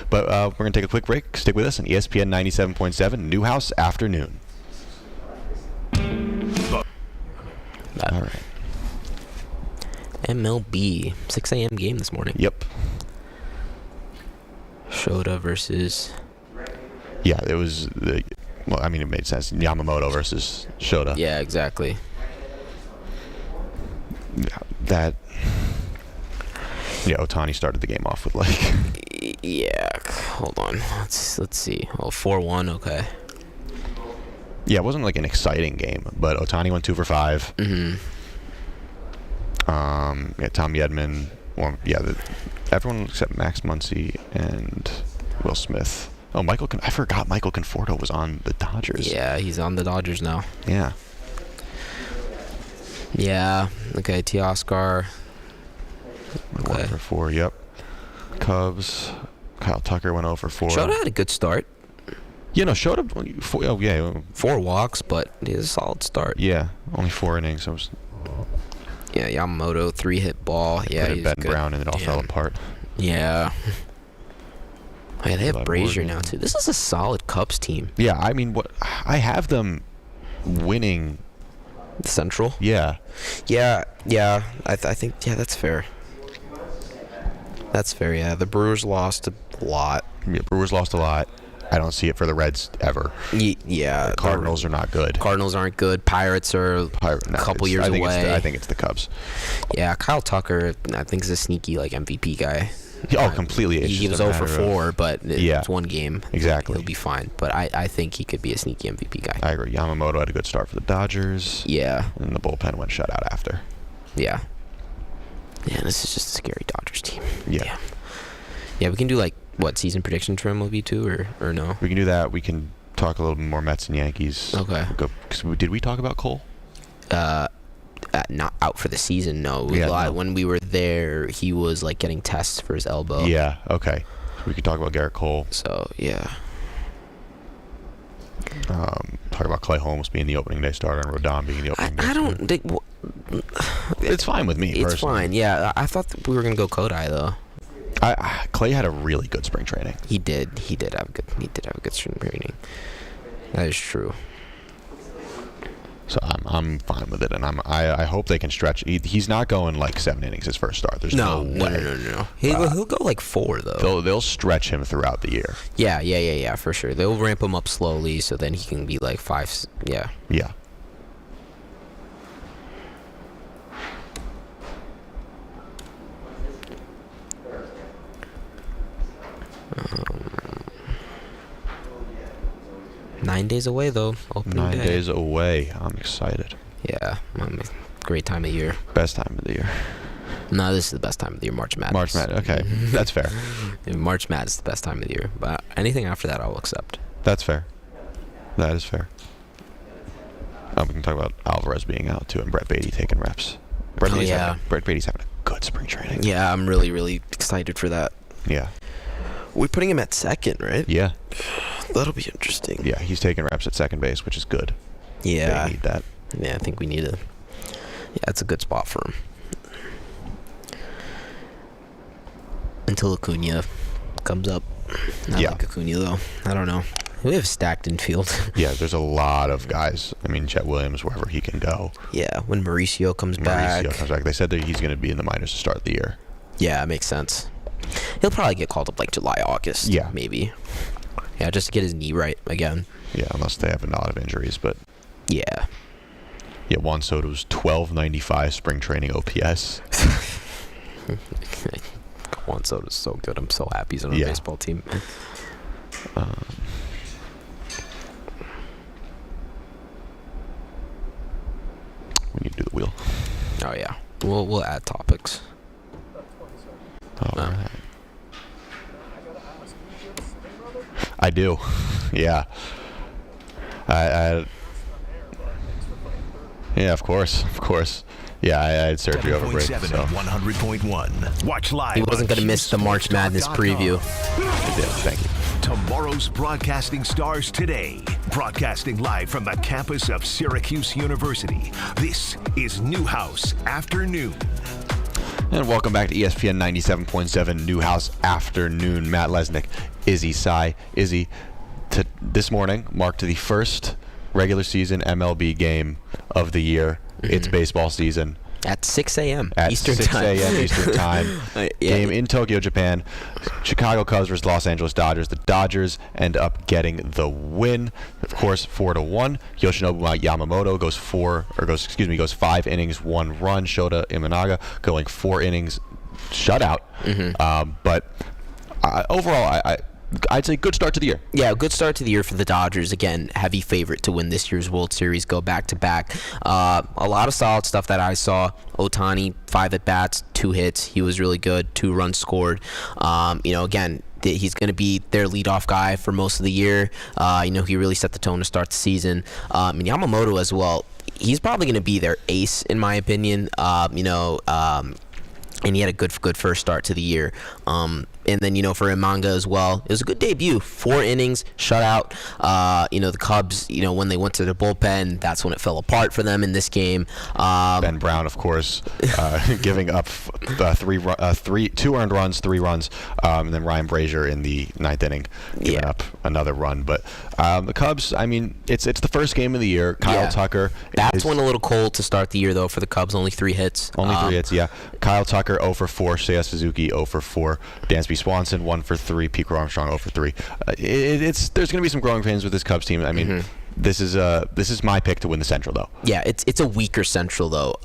But we're going to take a quick break. Stick with us on ESPN 97.7 Newhouse Afternoon. All right. MLB, 6 a.m. game this morning. Yep. Shota versus... Yeah, it was... it made sense. Yamamoto versus Shota. Yeah, exactly. Ohtani started the game off with Yeah, hold on. Let's see. 4-1, okay. Yeah, it wasn't an exciting game, but Ohtani went 2 for 5. Tom Edman... everyone except Max Muncy and Will Smith. Oh, I forgot Michael Conforto was on the Dodgers. Yeah, he's on the Dodgers now. Yeah. Yeah. Okay, Teoscar. Okay. 1 for 4, yep. Cubs. Kyle Tucker went 0 for 4. Shota had a good start. Yeah, no, Shota. Oh, yeah. 4 walks, but it is a solid start. Yeah, only 4 innings. Yeah, Yamamoto, 3-hit ball. Yeah, he's Ben good. Brown, and it all fell apart. Yeah. Oh, yeah, they have Brazier Morgan. now, too. This is a solid Cubs team. Yeah, I mean, I have them winning. The Central? Yeah. Yeah. I think, yeah, that's fair. That's fair, yeah. The Brewers lost a lot. Yeah, Brewers lost a lot. I don't see it for the Reds ever. Yeah. The Cardinals are not good. Cardinals aren't good. Pirates are a couple years away. I think it's the Cubs. Yeah, Kyle Tucker, I think, is a sneaky MVP guy. Oh, completely. He was 0 for 4, but it's one game. Exactly. He'll be fine. But I think he could be a sneaky MVP guy. I agree. Yamamoto had a good start for the Dodgers. Yeah. And the bullpen went shutout after. Yeah. Yeah, this is just a scary Dodgers team. Yeah. Yeah, we can do season predictions for MLB too, or no? We can do that. We can talk a little bit more Mets and Yankees. Okay. Did we talk about Cole? Not out for the season, no. No. When we were there, he was getting tests for his elbow. Yeah, okay. We could talk about Garrett Cole. So, yeah. Talk about Clay Holmes being the opening day starter and Rodon being the opening day I don't think... It's fine with me, It's personally. fine, yeah. I thought that we were going to go Kodai, though. Clay had a really good spring training. He did have a good spring training. That is true. So I'm fine with it, and I hope they can stretch. He's not going 7 innings his first start. There's no way. No. He'll go 4 though. They'll stretch him throughout the year. Yeah, for sure. They'll ramp him up slowly, so then he can be 5. Yeah. Yeah. Nine days away though. Opening 9 day. days away. I'm excited. Yeah, great time of year. Best time of the year. No, this is the best time of the year. March Madness. March Madness. Okay, that's fair. March Madness is the best time of the year, but anything after that, I'll accept. That's fair. That is fair. We can talk about Alvarez being out too, and Brett Beatty taking reps. Brett Beatty's having a good spring training. Yeah, I'm really, really excited for that. Yeah. We're putting him at second, right? Yeah. That'll be interesting. Yeah, he's taking reps at second base, which is good. Yeah. They need that. Yeah, I think we need it. Yeah, it's a good spot for him. Until Acuna comes up. I like Acuna, though. I don't know. We have stacked infield. Yeah, there's a lot of guys. I mean, Chet Williams, wherever he can go. Yeah, when Mauricio comes back. They said that he's going to be in the minors to start the year. Yeah, it makes sense. He'll probably get called up July, August. Yeah. Maybe. Yeah, just to get his knee right again. Yeah, unless they have a lot of injuries, but... Yeah. Yeah, Juan Soto's 1295 spring training OPS. Juan Soto's so good. I'm so happy he's on a baseball team. We need to do the wheel. Oh, yeah. We'll add topics. All right. I do. Yeah. Yeah, of course. Yeah, I had surgery over break. 7.7 So. and 100.1. Watch live. He wasn't going to miss the March Madness preview. I did. Thank you. Tomorrow's broadcasting stars today. Broadcasting live from the campus of Syracuse University. This is Newhouse Afternoon. And welcome back to ESPN 97.7 Newhouse Afternoon. Matt Lesnick, Izzy Sy. Izzy, this morning marked the first regular season MLB game of the year. Mm-hmm. It's baseball season. At 6 a.m. At Eastern 6 time. a.m. Eastern time. Game in Tokyo, Japan. Chicago Cubs versus Los Angeles Dodgers. The Dodgers end up getting the win. Of course, 4-1. Yoshinobu Yamamoto goes 5 innings, 1 run. Shota Imanaga going 4 innings, shutout. Mm-hmm. But overall, I'd say good start to the year. Yeah, good start to the year for the Dodgers. Again, heavy favorite to win this year's World Series, go back-to-back. A lot of solid stuff that I saw. Ohtani, 5 at-bats, 2 hits. He was really good, 2 runs scored. Again, he's going to be their leadoff guy for most of the year. He really set the tone to start the season. And Yamamoto as well. He's probably going to be their ace, in my opinion. And he had a good first start to the year. And then, for Imanga as well, it was a good debut. 4 innings, shutout. The Cubs, when they went to the bullpen, that's when it fell apart for them in this game. Ben Brown, of course, giving up 2 earned runs, 3 runs, and then Ryan Brazier in the 9th inning giving up another run. But the Cubs, it's the first game of the year. Kyle Tucker. That's went a little cold to start the year, though, for the Cubs. Only 3 hits. Only 3 hits, yeah. Kyle Tucker, 0 for 4. Seiya Suzuki, 0 for 4. Dansby Swanson, 1 for 3. Pete Armstrong, 0 for 3. There's going to be some growing pains with this Cubs team. This is my pick to win the Central, though. Yeah, it's a weaker Central, though.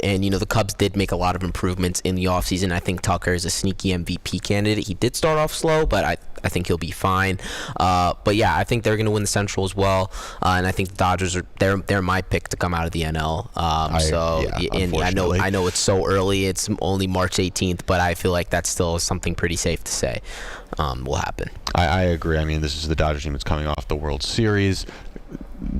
And, the Cubs did make a lot of improvements in the offseason. I think Tucker is a sneaky MVP candidate. He did start off slow, but I think he'll be fine. But, yeah, I think they're going to win the Central as well. And I think the Dodgers they're my pick to come out of the NL. I know it's so early. It's only March 18th, but I feel like that's still something pretty safe to say will happen. I agree. This is the Dodgers team that's coming off the World Series.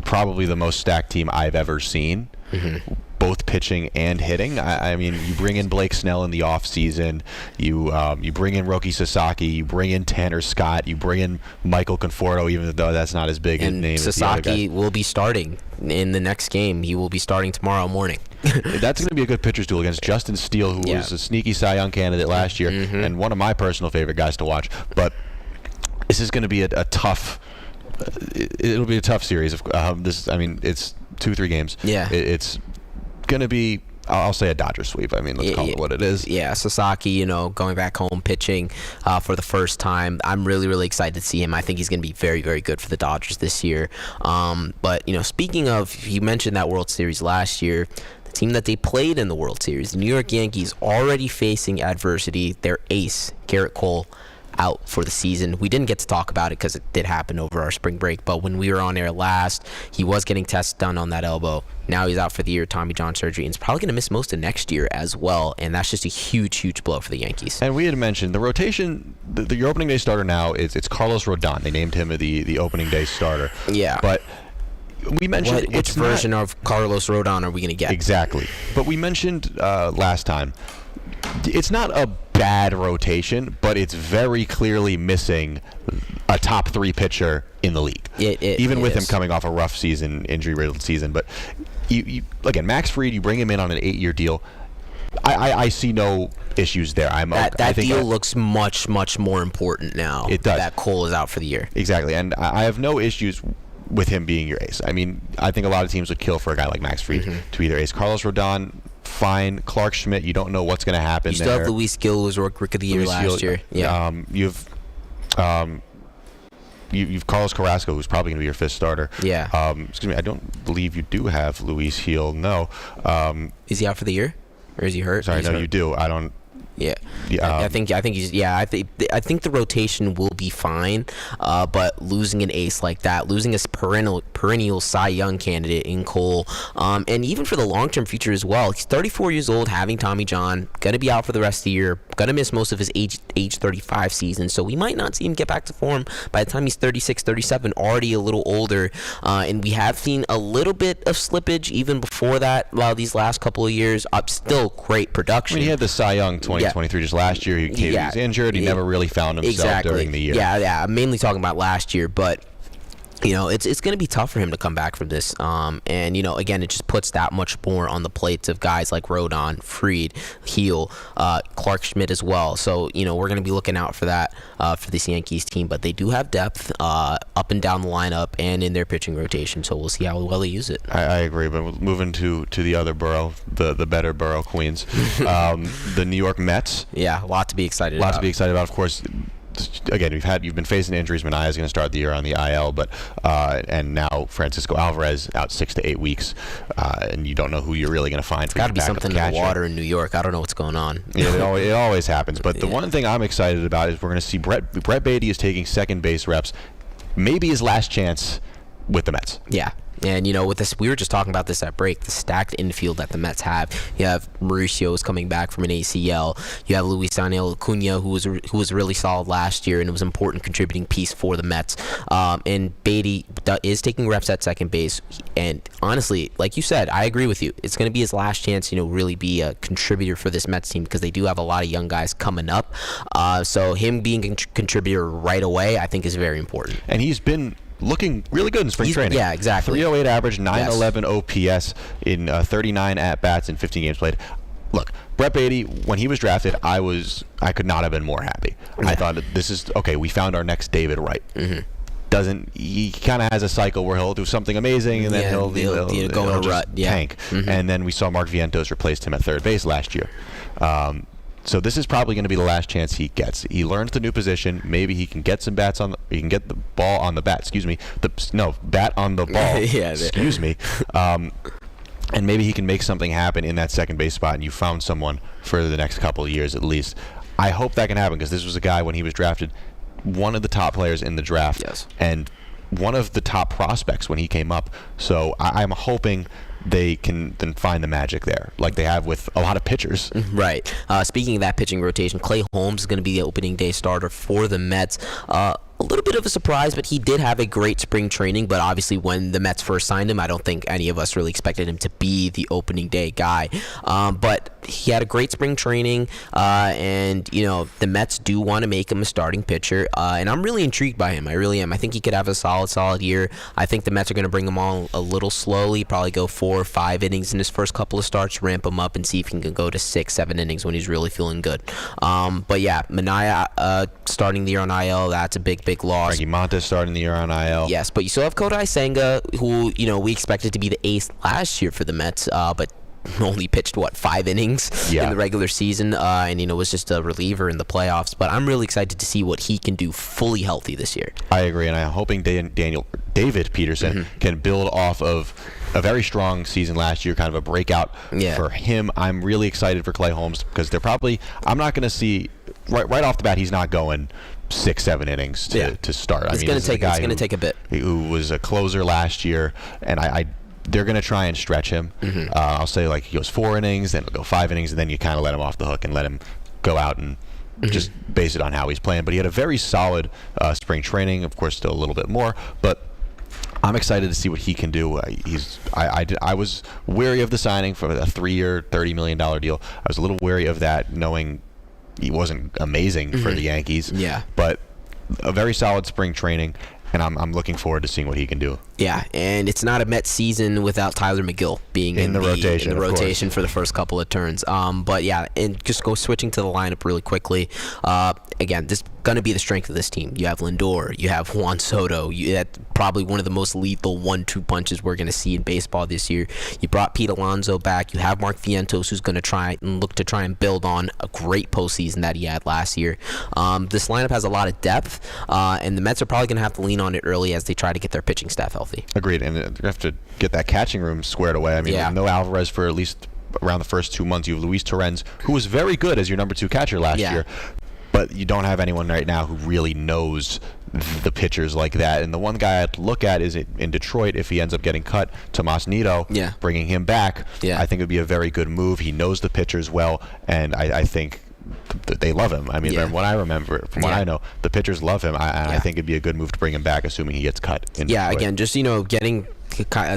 Probably the most stacked team I've ever seen. Mm-hmm. Both pitching and hitting. You bring in Blake Snell in the offseason. You bring in Roki Sasaki. You bring in Tanner Scott. You bring in Michael Conforto, even though that's not as big a name. Sasaki will be starting in the next game. He will be starting tomorrow morning. That's going to be a good pitcher's duel against Justin Steele, who was a sneaky Cy Young candidate last year, and one of my personal favorite guys to watch. But this is going to be a tough. It'll be a tough series. It's 2-3 games. Yeah. It's going to be, I'll say, a Dodger sweep. Let's call it what it is. Yeah, Sasaki, going back home pitching for the first time. I'm really, really excited to see him. I think he's going to be very, very good for the Dodgers this year. But speaking of, you mentioned that World Series last year. The team that they played in the World Series, the New York Yankees, already facing adversity. Their ace, Garrett Cole, out for the season. We didn't get to talk about it because it did happen over our spring break, but when we were on air last, he was getting tests done on that elbow. Now he's out for the year, Tommy John surgery, and he's probably going to miss most of next year as well, and that's just a huge, huge blow for the Yankees. And we had mentioned the rotation, your opening day starter now, it's Carlos Rodon. They named him the opening day starter. Yeah. But we mentioned which version of Carlos Rodon are we going to get? Exactly. But we mentioned last time, it's not a bad rotation, but it's very clearly missing a top 3 pitcher in the league. Even with him coming off a rough season, injury-riddled season. But again, Max Fried, you bring him in on an 8-year deal. I see no issues there. That deal looks much, much more important now. It does. That Cole is out for the year. Exactly, and I have no issues with him being your ace. I think a lot of teams would kill for a guy like Max Fried to be their ace. Carlos Rodon, fine. Clark Schmidt, you don't know what's going to happen there. You still have Luis Gil, who was Rookie of the Year last year. Yeah. You've Carlos Carrasco, who's probably going to be your 5th starter. Yeah. Excuse me, I don't believe you do have Luis Gil. No. Is he out for the year, or is he hurt? Sorry, no, you do. I don't. Yeah, I think he's. Yeah, I think the rotation will be fine, but losing an ace like that, losing a perennial Cy Young candidate in Cole, and even for the long-term future as well. He's 34 years old, having Tommy John, gonna be out for the rest of the year, gonna miss most of his age 35 season, so we might not see him get back to form by the time he's 36, 37, already a little older, and we have seen a little bit of slippage even before that. These last couple of years, still great production. He had the Cy Young 2023 just last year. He was injured. He never really found himself during the year. Yeah. I'm mainly talking about last year, but it's going to be tough for him to come back from this. And again, it just puts that much more on the plates of guys like Rodon, Fried, Heel, Clark Schmidt as well. So we're going to be looking out for that for this Yankees team. But they do have depth up and down the lineup and in their pitching rotation. So we'll see how well they use it. I agree. But moving to the other borough, the better borough, Queens, the New York Mets. Yeah, a lot to be excited about. Of course. again, you've been facing injuries. Manaea is going to start the year on the IL, but and now Francisco Alvarez out 6 to 8 weeks, and you don't know who you're really going to find. It's got to be something in the water in New York. I don't know what's going on. Yeah, it always happens. But the one thing I'm excited about is we're going to see Brett Beatty is taking second base reps, maybe his last chance with the Mets. Yeah. And, with this, we were just talking about this at break, the stacked infield that the Mets have. You have Mauricio's coming back from an ACL. You have Luis Daniel Acuna, who was really solid last year and was an important contributing piece for the Mets. And Beatty is taking reps at second base. And honestly, like you said, I agree with you. It's going to be his last chance, really be a contributor for this Mets team because they do have a lot of young guys coming up. So him being a contributor right away, I think, is very important. And he's been looking really good in spring training. Yeah, exactly. 308 average, 911 OPS in 39 at-bats in 15 games played. Look, Brett Beatty, when he was drafted, I could not have been more happy. Yeah. I thought, this is, okay, we found our next David Wright. Mm-hmm. He kind of has a cycle where he'll do something amazing and then he'll go in a rut. Tank. Mm-hmm. And then we saw Mark Vientos replaced him at third base last year. So this is probably going to be the last chance he gets. He learns the new position. Maybe he can get some bats on. He can get the ball on the bat. Excuse me. Bat on the ball. Yeah. Excuse me. And maybe he can make something happen in that second base spot. And you found someone for the next couple of years at least. I hope that can happen because this was a guy when he was drafted, one of the top players in the draft, and one of the top prospects when he came up. So I'm hoping they can then find the magic there, like they have with a lot of pitchers. Right. Speaking of that pitching rotation, Clay Holmes is going to be the opening day starter for the Mets. A little bit of a surprise, but he did have a great spring training. But obviously, when the Mets first signed him, I don't think any of us really expected him to be the opening day guy. But he had a great spring training, and the Mets do want to make him a starting pitcher, and I'm really intrigued by him. I really am. I think he could have a solid year. I think the Mets are going to bring him on a little slowly, probably go 4 or 5 innings in his first couple of starts, ramp him up, and see if he can go to 6, 7 innings when he's really feeling good. But yeah, Manaea starting the year on IL, that's a big loss. Frankie Montes starting the year on IL. Yes, but you still have Kodai Senga, who we expected to be the ace last year for the Mets, but only pitched 5 innings in the regular season, and was just a reliever in the playoffs. But I'm really excited to see what he can do fully healthy this year. I agree, and I'm hoping David Peterson can build off of a very strong season last year, kind of a breakout for him. I'm really excited for Clay Holmes because I'm not going to see right off the bat he's not going 6-7 innings to start. It's going to take a bit. Who was a closer last year, and they're going to try and stretch him. I'll say he goes 4 innings, then he'll go 5 innings, and then you kind of let him off the hook and let him go out and just base it on how he's playing. But he had a very solid spring training, of course, still a little bit more, but I'm excited to see what he can do. I was wary of the signing for a 3-year, $30 million deal. I was a little wary of that, knowing he wasn't amazing for the Yankees. Yeah. But a very solid spring training, and I'm looking forward to seeing what he can do. Yeah, and it's not a Mets season without Tyler McGill being in the rotation for the first couple of turns. But yeah, and just switching to the lineup really quickly. Again, this is going to be the strength of this team. You have Lindor, you have Juan Soto. That's probably one of the most lethal 1-2 punches we're going to see in baseball this year. You brought Pete Alonso back. You have Mark Vientos, who's going to try and build on a great postseason that he had last year. This lineup has a lot of depth, and the Mets are probably going to have to lean on it early as they try to get their pitching staff healthy. Agreed, and you have to get that catching room squared away. I mean, no Alvarez for at least around the first 2 months. You have Luis Torrens, who was very good as your number 2 catcher last year, but you don't have anyone right now who really knows the pitchers like that. And the one guy I'd look at is in Detroit, if he ends up getting cut, Tomas Nido, bringing him back, I think it would be a very good move. He knows the pitchers well, and I think they love him. I mean, from what I remember, from what I know, the pitchers love him. I think it'd be a good move to bring him back, assuming he gets cut. Again, just getting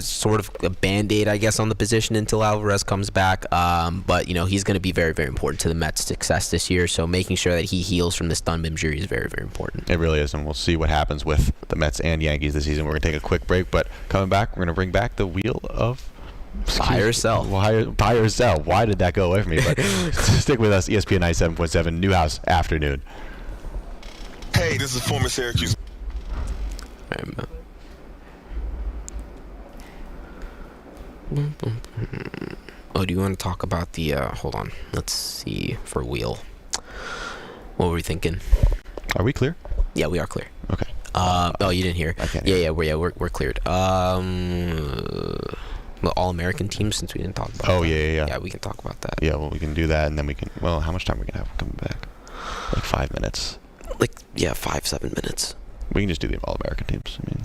sort of a band-aid, I guess, on the position until Alvarez comes back. But he's going to be very, very important to the Mets' success this year. So making sure that he heals from this thumb injury is very, very important. It really is, and we'll see what happens with the Mets and Yankees this season. We're going to take a quick break, but coming back, we're going to bring back the wheel of buy or sell. Buy or sell. Why did that go away from me? But stick with us, ESPN 97.7 Newhouse Afternoon. Hey, this is former Syracuse. Oh, do you want to talk about the hold on, let's see, for wheel, what were we thinking? Are we clear? Yeah, we are clear. Okay. Oh, you didn't hear. I can't hear. We're cleared. The All-American team, since we didn't talk about that. Yeah. Yeah, we can talk about that. Yeah, well, we can do that, and then we can... Well, how much time are we going to have coming back? Like 5 minutes. 5-7 minutes. We can just do the All-American teams. I mean...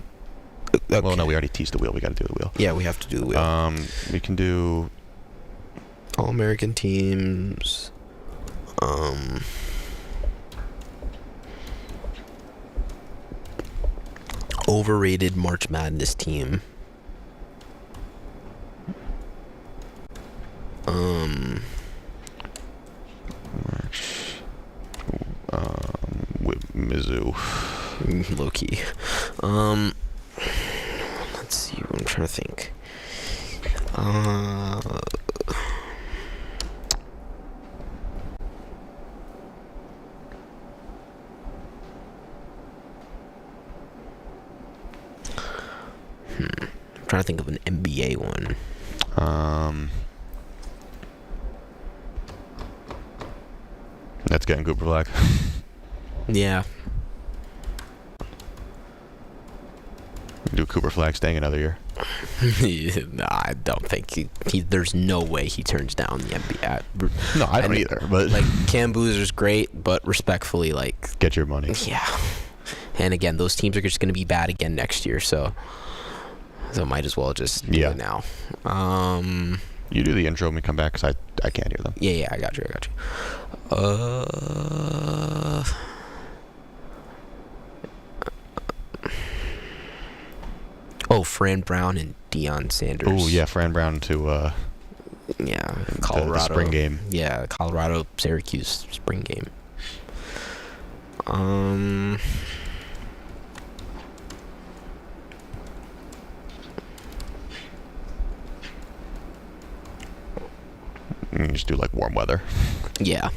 Okay. Well, no, we already teased the wheel. We got to do the wheel. Yeah, we have to do the wheel. We can do... All-American teams... Overrated March Madness team. With Mizzou. Low key. Let's see. I'm trying to think. I'm trying to think of an NBA one. That's getting Cooper Flag. Yeah. Do Cooper Flag staying another year? Nah, I don't think he. There's no way he turns down the NBA. No, I don't either. But Cam Boozer's great, but respectfully, get your money. Yeah. And again, those teams are just going to be bad again next year, so might as well just do it now. You do the intro when we come back, because I can't hear them. Yeah, I got you. Fran Brown and Deion Sanders. Oh, yeah, Fran Brown to Colorado. The spring game. Yeah, Colorado Syracuse spring game. You just do warm weather. Yeah.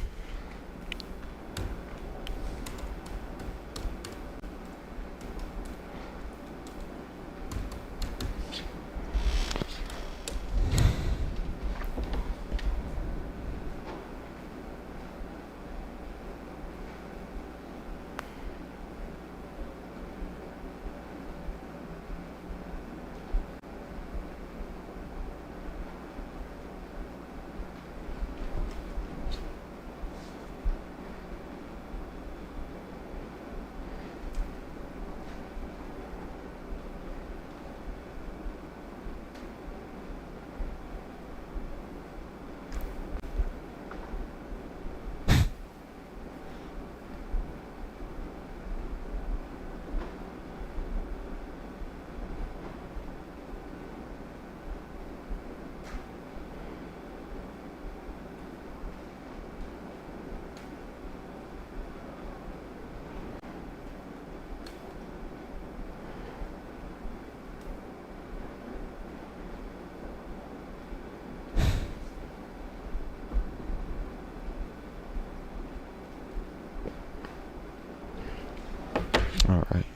All right.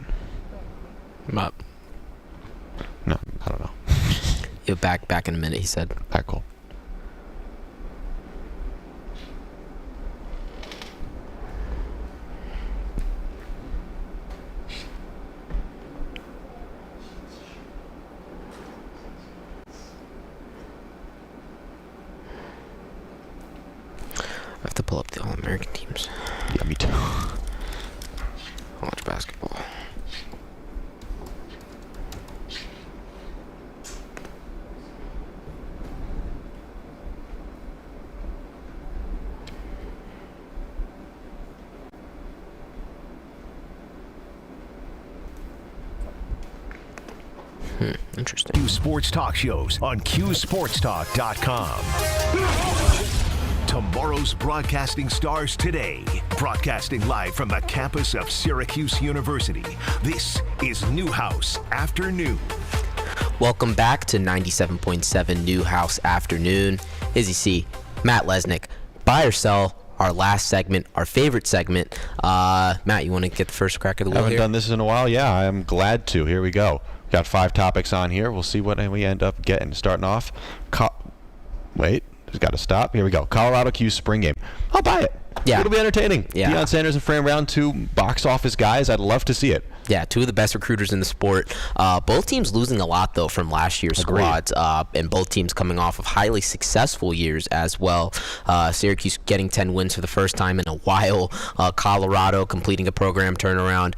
I'm up. No, I don't know. You're back in a minute, he said. All right, cool. I have to pull up the All-American teams. Yeah, me too. Watch basketball. Interesting. Q Sports Talk shows on QSportsTalk.com. Tomorrow's broadcasting stars today. Broadcasting live from the campus of Syracuse University. This is Newhouse Afternoon. Welcome back to 97.7 Newhouse Afternoon. Izzy C, Matt Lesnick, buy or sell, our last segment, our favorite segment. Matt, you want to get the first crack of the wheel Haven't here? done this in a while. Yeah, I am glad to. Here we go. Got 5 topics on here. We'll see what we end up getting. Starting off, wait, Just got to stop. Here we go. Colorado Q spring game. I'll buy it. Yeah. It'll be entertaining. Yeah. Deion Sanders and Fran Brown, 2 box office guys. I'd love to see it. Yeah, 2 of the best recruiters in the sport. Both teams losing a lot, though, from last year's squads, and both teams coming off of highly successful years as well. Syracuse getting 10 wins for the first time in a while. Colorado completing a program turnaround.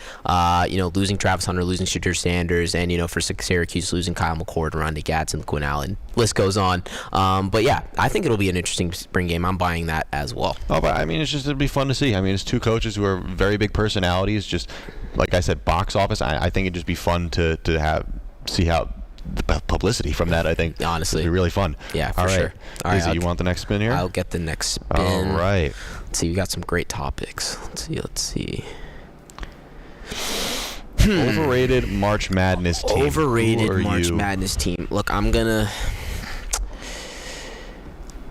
Losing Travis Hunter, losing Shadur Sanders, and, for Syracuse, losing Kyle McCord, Rondé Gadsden, Quinn Allen. List goes on. But, yeah, I think it'll be an interesting spring game. I'm buying that as well. Oh, but, it'll be fun to see. It's 2 coaches who are very big personalities, just like I said, box office. I think it'd just be fun to see how the publicity from that. I think honestly would be really fun. Yeah, for All right. sure. All right, Izzy, you want the next spin here? I'll get the next spin. All right. Let's see. We got some great topics. Let's see. Overrated March Madness team. Overrated March Madness team. Look,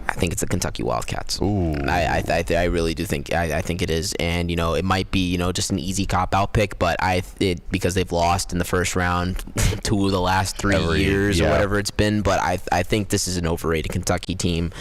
I think it's the Kentucky Wildcats. Ooh. I really do think I think it is, and it might be just an easy cop-out pick, but because they've lost in the first round 2 of the last 3 years or whatever it's been, but I think this is an overrated Kentucky team.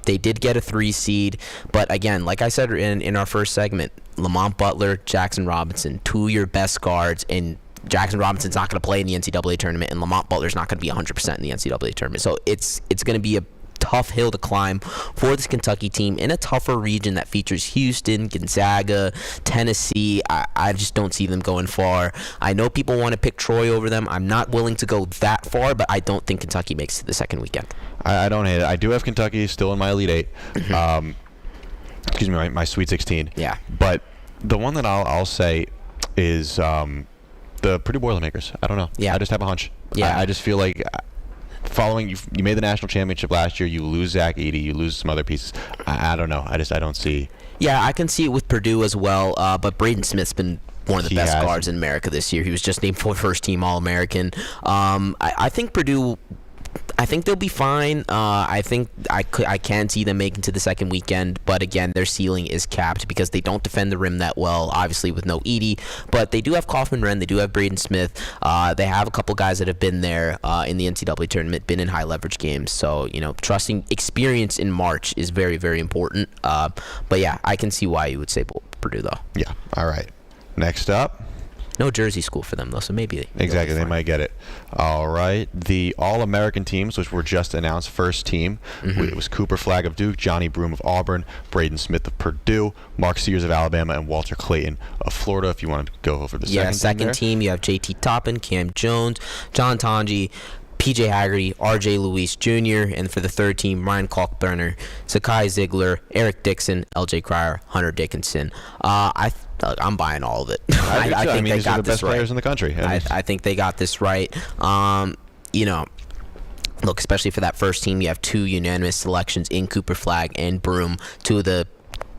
They did get a 3 seed, but again, like I said in our first segment, Lamont Butler, Jackson Robinson, 2 of your best guards, and Jackson Robinson's not going to play in the NCAA tournament, and Lamont Butler's not going to be 100% in the NCAA tournament. So it's going to be a tough hill to climb for this Kentucky team in a tougher region that features Houston, Gonzaga, Tennessee. I just don't see them going far. I know people want to pick Troy over them. I'm not willing to go that far, but I don't think Kentucky makes it to the second weekend. I don't hate it. I do have Kentucky still in my Elite 8. Excuse me, my Sweet 16. Yeah. But the one that I'll say is the Purdue Boilermakers. I don't know. Yeah. I just have a hunch. Yeah. I just feel like following you made the national championship last year. You lose Zach Edey. You lose some other pieces. I don't know. I don't see. Yeah, I can see it with Purdue as well. But Braden Smith's been one of the best guards in America this year. He was just named first team All-American. I think Purdue. I think they'll be fine. I think I can see them making to the second weekend, but again, their ceiling is capped because they don't defend the rim that well, obviously with no Edey, but they do have Kaufman-Renn, they do have Braden Smith, they have a couple guys that have been there in the NCAA tournament, been in high leverage games, so trusting experience in March is very, very important, but yeah, I can see why you would say Purdue though. Yeah, all right. Next up. No Jersey school for them, though, so maybe exactly they might get it. All right. The All-American teams, which were just announced, first team, it was Cooper Flagg of Duke, Johnny Broome of Auburn, Braden Smith of Purdue, Mark Sears of Alabama, and Walter Clayton of Florida, if you want to go over the second team. You have J.T. Toppin, Cam Jones, John Tonji, P.J. Haggerty, R.J. Luis Jr., and for the third team, Ryan Kalkbrenner, Sakai Ziegler, Eric Dixon, L.J. Cryer, Hunter Dickinson. I'm buying all of it. I think they got this right. These are the best players in the country. I think they got this right. Look, especially for that first team, you have 2 unanimous selections in Cooper Flagg and Broome, 2 of the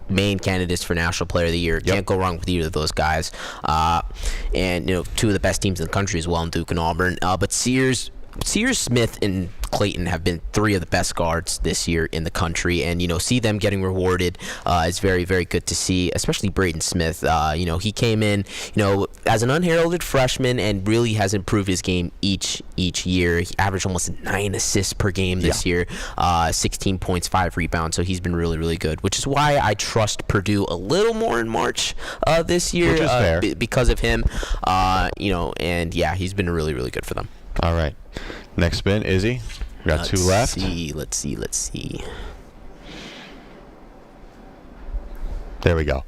main candidates for National Player of the Year. Can't go wrong with either of those guys. And 2 of the best teams in the country as well in Duke and Auburn. But Sears, Smith, and Clayton have been 3 of the best guards this year in the country, and see them getting rewarded is very, very good to see, especially Braden Smith. He came in as an unheralded freshman and really has improved his game each year. He averaged almost 9 assists per game this year, 16 points, 5 rebounds, so he's been really, really good, which is why I trust Purdue a little more in March this year, which is fair. Because of him. And yeah, he's been really, really good for them. All right. Next spin, Izzy. We got 2 left. Let's see. There we go.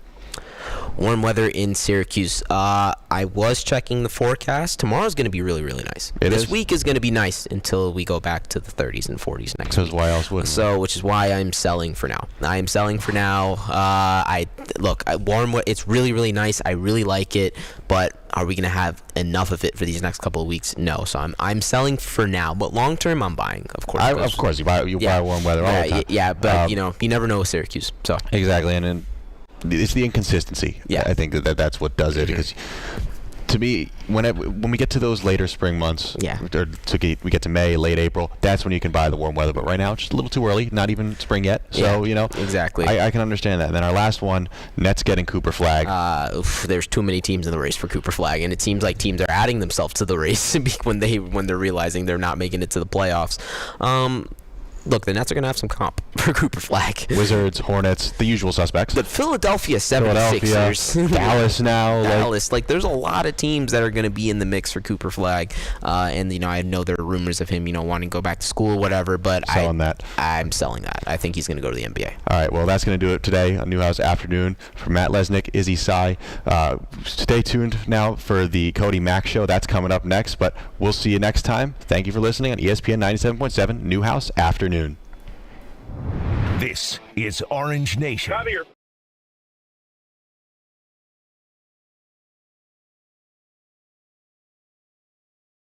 Warm weather in Syracuse. I was checking the forecast. Tomorrow's going to be really, really nice. This week is going to be nice until we go back to the 30s and 40s next week. Because why else wouldn't? Which is why I'm selling for now. It's really, really nice. I really like it, but are we going to have enough of it for these next couple of weeks? No. So I'm selling for now, but long term I'm buying. Of course. Of course, you buy warm weather all the time. Yeah, but you never know with Syracuse. So exactly, and then it's the inconsistency. Yeah, I think that's what does it. Because to me, when we get to those later spring months, we get to May, late April, that's when you can buy the warm weather. But right now, it's just a little too early. Not even spring yet. So exactly. I can understand that. And then our last one, Nets getting Cooper Flagg. There's too many teams in the race for Cooper Flagg, and it seems like teams are adding themselves to the race when they're realizing they're not making it to the playoffs. look, the Nets are going to have some comp for Cooper Flag. Wizards, Hornets, the usual suspects. The Philadelphia 76ers. Dallas now. Dallas. Like, there's a lot of teams that are going to be in the mix for Cooper Flag. And, I know there are rumors of him, wanting to go back to school or whatever, but I'm selling that. I think he's going to go to the NBA. All right, well, that's going to do it today on Newhouse Afternoon. For Matt Lesnick, Izzy Tsai. Stay tuned now for the Cody Mack Show. That's coming up next, but we'll see you next time. Thank you for listening on ESPN 97.7 Newhouse Afternoon. This is Orange Nation.